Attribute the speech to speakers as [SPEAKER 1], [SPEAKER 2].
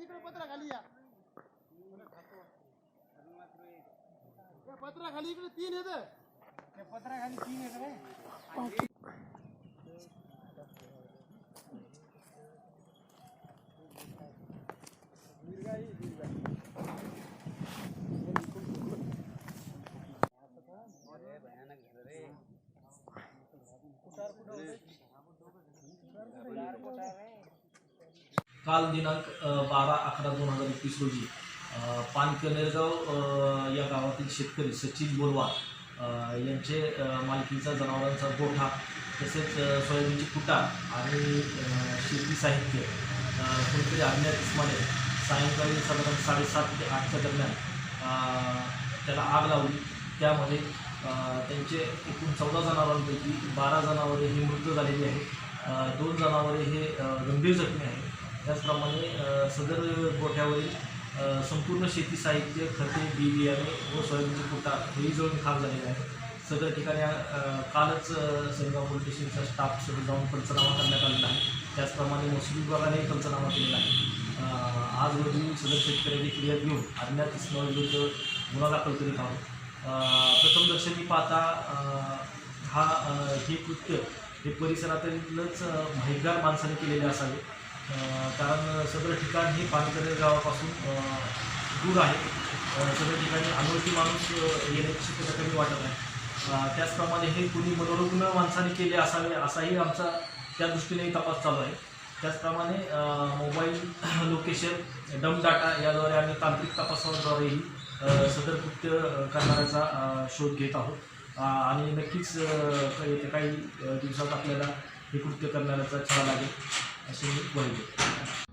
[SPEAKER 1] इकडे पत्रा खाली या. पत्रा खाली इकडे 3 येत. पत्रा खाली 3 येत रे.
[SPEAKER 2] काल दिनांक 12/11/2021 रोजी पानकनेरगाव या गावातील शेतकरी सचिन बोलवा यांचे मालकीचा जनावरांचा गोठा तसेच सोयाबीनची कुटा आणि शेती साहित्य कोणीतरी अज्ञात इसमाने सायंकाळी साधारण 7:30 ते 8च्या दरम्यान त्याला आग लावली. त्यामध्ये त्यांचे एकूण 14 जनावरांपैकी 12 जनावरे ही मृत झालेली आहेत. 2 जनावरे हे गंभीर जखमी आहेत. त्याचप्रमाणे सदर गोठ्यावरील संपूर्ण शेती साहित्य, खते, बी बियाणे व सोयाबीनची कुटा हेही जळून खाक झालेले आहे. सदर ठिकाणी कालच सेनगाव पोलीस स्टेशनचा स्टाफ सगळं जाऊन पंचनामा करण्यात आलेला आहे. त्याचप्रमाणे महसूल विभागानेही पंचनामा केलेला आहे. आज रोजी सदर शेतकऱ्यांची फिर्याद घेऊन अज्ञात इसमाविरुद्ध गुन्हा दाखल करीत आहोत. प्रथमदर्शनी पाहता हे कृत्य हे परिसरातीलच माहितगार माणसाने केलेले असावे. कारण सदर ठिकाण हे पानकनेर गावापासून दूर आहे. सदर ठिकाणी अनोळखी माणूस येण्याची शक्यता कमी वाटत आहे. त्याचप्रमाणे हे कुणी मनोरुग्ण माणसाने केले असावे असाही आमचा त्या दृष्टीनेही तपास चालू आहे. त्याचप्रमाणे मोबाईल लोकेशन, डम डाटा याद्वारे आणि तांत्रिक तपासाद्वारेही सदर कृत्य करणाऱ्याचा शोध घेत आहोत. आणि नक्कीच येत्या काही दिवसात आपल्याला हे कृत्य करणाऱ्याचा छळा लागेल असे मी ग्वाही देतो.